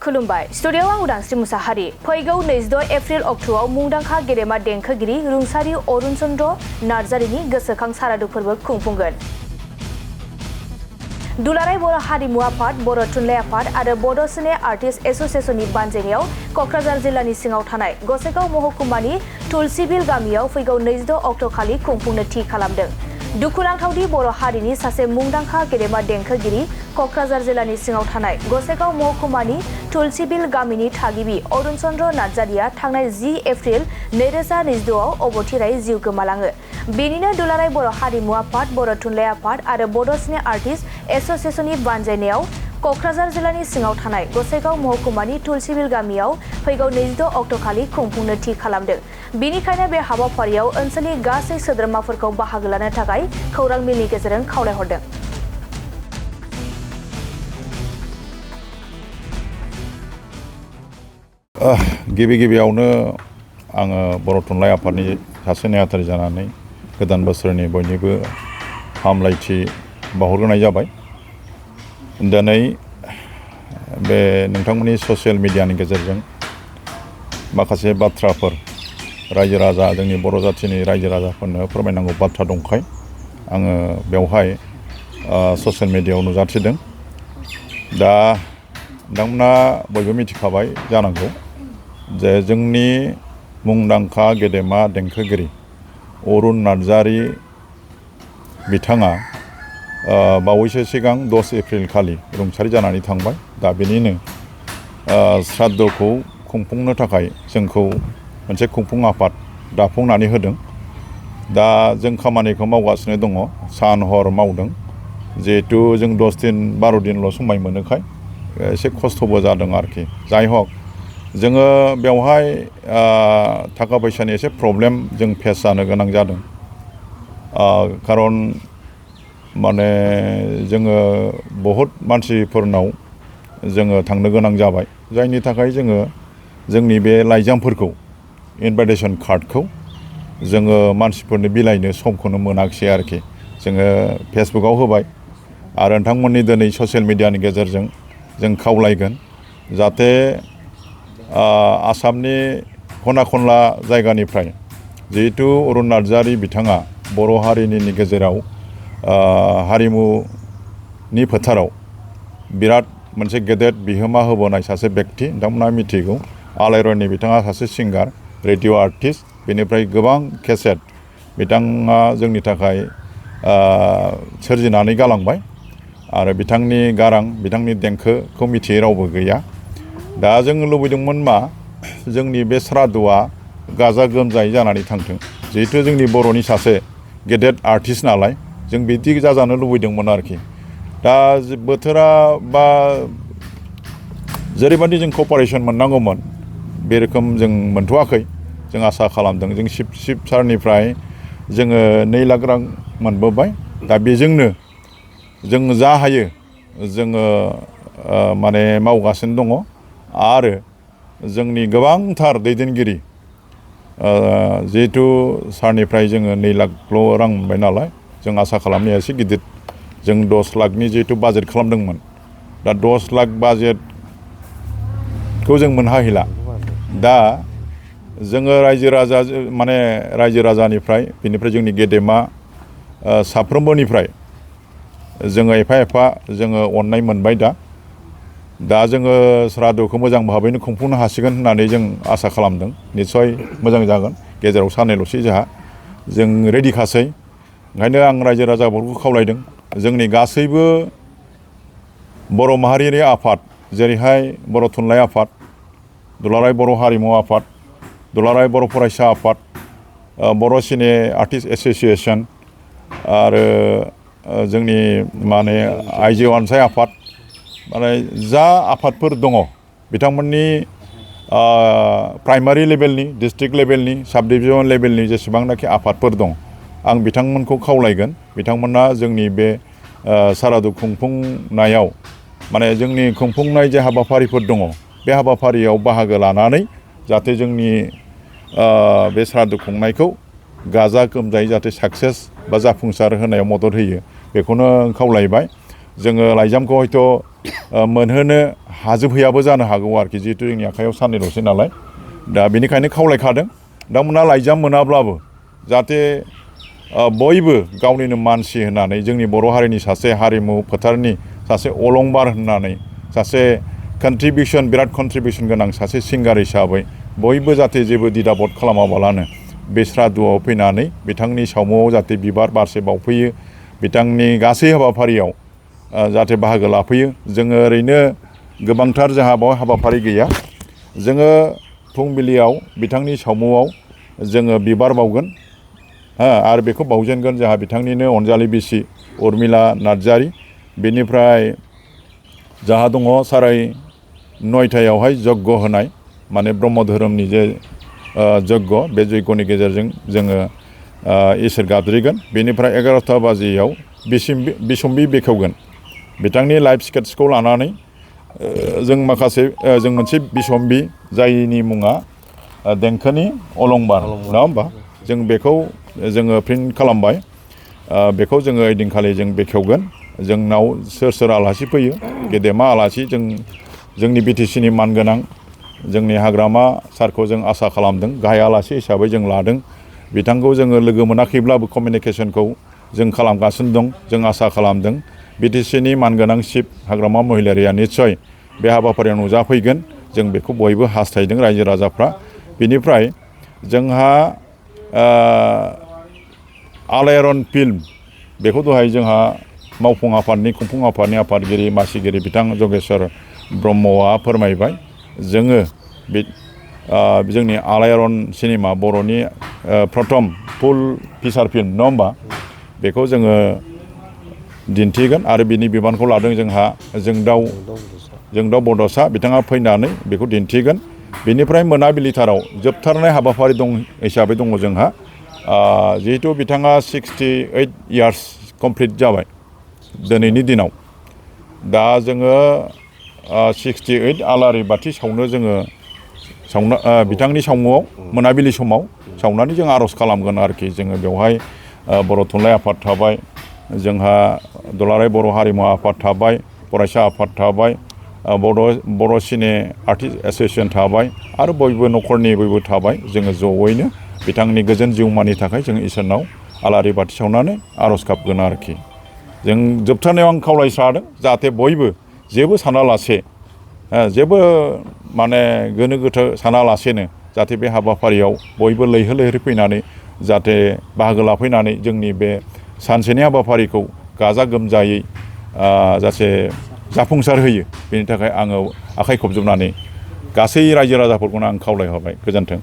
खुलुमबाय स्टुडियोआव आं उदांस्रि मुसाहारि फैगौ 26 एप्रिल अक्ट'आव मुंदांखा गेदेमा देंखोगिरि रुंसारि अरुण चन्द्र नार्जारिनि गोसोखां सारादु फोरबो खुंफुंगोन। दुलाराय बर' हारिमु आफाद, बर' थुनलाइ आफाद आरो बड' सिने आर्टिस्ट एस'सिएशननि बानजायनायाव क'क्राझार जिल्लानि सिङाव थानाय गसाइगाव महकुमानि तुलसीबिल गामियाव फैगौ 26 अक्ट'खालि खुंफुंनो थि खालामदों। दुखुनांथावदि बर' हारिनि सासे मुंदांखा गेदेमा देंखोगिरि क'क्राझार जिल्लानि सिङाव थानाय गसाइगाव महकुमानि तुलसीबिल गामिनि थागिबि अरुण चन्द्र नार्जारिया थांनाय 10 एप्रिल 2022 आव अबथिरायै जिउ गोमालाङो। बेनिनो दुलाराय बर' हारिमु आफाद, बर' थुनलाइ आफाद आरो बड' सिने आर्टिस्ट एस'सिएशननि बानजायनायाव क'क्राझार जिल्लानि सिङाव थानाय गसाइगाव महकुमानि तुलसीबिल गामियाव फैगौ 26 अक्ट'खालि खुंफुंनो थि खालामदों। बेनिखायनो बे हाबाफारियाव ओनसोलनि गासै सोद्रोमाफोरखौ बाहागो लानो थाखाय खौरां बिलनि गेजेरजों खावलायहरदों। गिबियावनो आङो बर' थुनलाइ आफादनि सासे नेहाथारि जानानै गोदान बोसोरनि बयनिबो हामलायथि बावहरग्रोनाय जाबाय। दिनै बे नोंथांमोननि ससियेल मिडियानि गेजेरजों माखासे बाथ्राफोर रायजो राजा जोंनि बर' जाथिनि रायजो राजाफोरनो फोरमायनांगौ बाथ्रा दंखाय आङो बेवहाय ससियेल मिडियायाव नुजाथिदों। दा नोंथांमोना बयबो मिथिखाबाय जानांगौ जे जोंनि मुंदांखा गेदेमा देंखोगिरि अरुण नार्जारि बिथाङा बावैसो सिगां 10 एप्रिल खालि रुंसारि जानानै थांबाय। दा बेनिनो श्राद्धखौ खुंफुंनो थाखाय जोंखौ मोनसे खुंफुं आफाद दाफुंनानै होदों। दा जों खामानिखौ मावगासिनो दङ, सान हर मावदों। जिहेथु जों 10 दिन 12 दिनल' समाय मोनोखाय एसे खस्थ'बो जादों आरोखि। जाय हक जोङो बेवहाय थाखा फैसानि एसे प्रब्लेम जों फेस जानो गोनां जादों। खारन माने जोङो बहुद मानसिफोरनाव जोङो थांनो गोनां जाबाय, जायनि थाखाय जोङो जोंनि बे लाइजामफोरखौ इनभाइटेसन कार्डखौ जोङो मानसिफोरनो बिलाइनो समखौनो मोनाखिसै आरोखि। जोङो फेसबुकाव होबाय आरो नोंथांमोननि दिनै ससियेल मिडियानि गेजेरजों जों खावलायगोन जाहाथे आसामनि खना खनला जायगानिफ्राय जिहेतु अरुण नार्जारि बिथाङा बर' हारिनि गेजेराव हारिमुनि फोथाराव बिराद मोनसे गेदेर बिहोमा होबोनाय सासे बेक्ति। नोंथांमोना मिथिगौ आलायरननि बिथाङा सासे सिंगार, रेडिअ' आर्टिस्ट, बेनिफ्राय गोबां केसेट बिथाङा जोंनि थाखाय सोरजिनानै गालांबाय आरो बिथांनि गारां, बिथांनि देंखोखौ मिथियै रावबो गैया। दा जों लुबैदोंमोन मा जोंनि बे श्राद्धआ गाजा गोमजायै जानानै थांथों। जिहेथु जोंनि बर'नि सासे गेदेर आर्टिस्ट नालाय जों बिदि जाजानो लुबैदोंमोन आरोखि। दा बोथोरा बा जेरैबायदि जों कपारेसन मोननांगौमोन बे रोखोम जों मोनथ'वाखै। जों आसा खालामदों जों चिफ सारनिफ्राय जोङो 2 लाख रां मोनबोबाय। दा बेजोंनो जों जा हायो जोङो माने मावगासिनो दङ आरो जोंनि गोबांथार दैदेनगिरि जिहेथु सारनिफ्राय जोङो 2 लाखल' रां मोनबाय नालाय जों आसा खालामनाया एसे गिदिर। जों 10 लाखनि जिहेतु बाजेट खालामदोंमोन, दा 10 लाख बाजेटखौ जों मोनहाहैला। दा जोङो रायजो राजानिफ्राय बेनिफ्राय जोंनि गेदेमा साफ्रोमबोनिफ्राय जोङो एफा जोङो अननाय मोनबाय। दा जोङो श्राद्धखौ मोजां भाबैनो खुंफुंनो हासिगोन होननानै जों आसा खालामदों। निस्सय मोजां जागोन। गेजेराव साननैल'सै जोंहा, जों रेडिखासै। ओंखायनो आं रायजो राजाफोरखौ खावलायदों जोंनि गासैबो बर' माहारियारि आफाद जेरैहाय बर' थुनलाइ आफाद, दुलाराय बर' हारिमु आफाद, दुलाराय बर' फरायसा आफाद, बर' सिने आर्टिस्ट एस'सिएशन आरो जोंनि माने आइजो अनसाय आफाद, माने जा आफादफोर दङ बिथांमोननि प्राइमारि लेभेलनि, डिस्ट्रिक्ट लेभेलनि, साब डिभिजन लेभेलनि जेसेबांनाखि आफादफोर दं आं बिथांमोनखौ खावलायगोन बिथांमोना जोंनि बे सारादु खुंफुंनायाव माने जोंनि खुंफुंनाय जे हाबाफारिफोर दङ बे हाबाफारियाव बाहागो लानानै जाहाथे जोंनि बे सारादु खुंनायखौ गाजा गोमजायै जाहाथे साक्सेस बा जाफुंसार होनायाव मदद होयो बेखौनो खावलायबाय। जोङो लाइजामखौ हयथ' मोनहोनो हाजोबहैयाबो जानो हागौ आरोखि जिहेतु जोंनि आखायाव साननैल'सै नालाय दा बेनिखायनो खावलायखादों दा लाइजाम मोनाब्लाबो जाहाथे बयबो गावनिनो मानसि होननानै जोंनि बर' हारिनि सासे हारिमु फोथारनि सासे अलंबार होननानै सासे बिराद कन्ट्रिबिउसन गोनां सासे सिंगार हिसाबै बयबो जाहाथे जेबो दिदाबद खालामाबालानो बे श्राद्धआव फैनानै बिथांनि सावमुआव जाहाथे बिबार बारसे बावफैयो बिथांनि गासै हाबाफारियाव जाहाथे बाहागो लाफैयो जोङो ओरैनो गोबांथार जोंहा बाव हाबाफारि गैया जोङो फुंबिलियाव बिथांनि सावमुआव जोङो बिबार बावगोन आरो बेखौ बावजेनगोन जोंहा बिथांनिनो अनजालि बिसि उर्मिला नार्जारी बेनिफ्राय जोंहा दङ 9:30 जग्य होनाय माने ब्रह्म धोरोमनि जे जग्य बे जग्यनि गेजेरजों जोङो इसोर गाबज्रिगोन बेनिफ्राय 11 बाजियाव बिसम्बि बेखेवगोन बिथांनि लाइफ स्केट्सखौ लानानै जों माखासे जों मोनसे बिसम्बि जायनि मुङा देंखोनि अलंबार नङा होमबा जों बेखौ जोङो प्रिन्ट खालामबाय बेखौ जोङो ओइदिनखालि जों बेखेवगोन जोंनाव सोर आलासि फैयो गेदेमा आलासि जोंनि बिटिसिनि मानगोनां जोंनि हाग्रामा सारखौ जों आसा खालामदों गाहाय आलासि हिसाबै जों लादों बिथांखौ जोङो लोगो मोनाखैब्लाबो कमिउनिकेसनखौ जों खालामगासिनो दं जों आसा खालामदों बिटिसिनि मानगोनां चिफ हाग्रामा महिलारिया निस्सय बे हाबाफारियाव नुजाफैगोन जों बेखौ बयबो हास्थायदों रायजो राजाफ्रा बेनिफ्राय जोंहा आलायारन फिल्म बेखौ दहाय जोंहा मावफुं आफादनि खुंफुं आफादनि आफादगिरि मासिगिरि बिथां जगेश्वर ब्रह्मआ फोरमायबाय जोङो बे जोंनि आलायारन सिनेमा बर'नि प्रथम फुल फिसार फिल्म नङा होमबा बेखौ जोङो दिन्थिगोन आरो बिनि बिबानखौ लादों जोंहा जोंदाव बड'सा बिथाङा फैनानै बेखौ दिन्थिगोन बेनिफ्राय मोनाबिलिथाराव जोबथारनाय हाबाफारि दं हिसाबै दङ जोंहा जिहेतु बिथाङा 68 इयार्स कमप्लिट जाबाय दिनैनि दिनाव दा जोङो 68 आलारि बाथि सावनो जोङो बिथांनि सावमुआव मोनाबिलि समाव सावनानै जों आर'ज खालामगोन आरोखि जोङो बेवहाय बर' थुनलाइ आफाद थाबाय जोंहा दुलाराय बर' हारिमु आफाद थाबाय फरायसा आफाद थाबाय बर' सिने आर्टिस्ट एस'सियेसन थाबाय आरो बयबो न'खरनि बयबो थाबाय जोङो जयैनो बिथांनि गोजोन जिउमानि थाखाय जों इसोरनाव आलारि बाथि सावनानै आर'ज गाबगोन आरोखि जों जोबथारनायाव आं खावलायस्रादों जाहाथे बयबो जेबो सानालासे जेबो माने गोनो गोथो सानालासेनो जाहाथे बे हाबाफारियाव बयबो लैहोर लैहोर फैनानै जाहाथे बाहागो लाफैनानै जोंनि बे सानसेनि हाबाफारिखौ गाजा गोमजायै जाहाथे जाफुंसार होयो बेनि थाखाय आङो आखाइ खबजोबनानै गासै रायजो राजाफोरखौनो आं खावलायहरबाय गोजोन्थों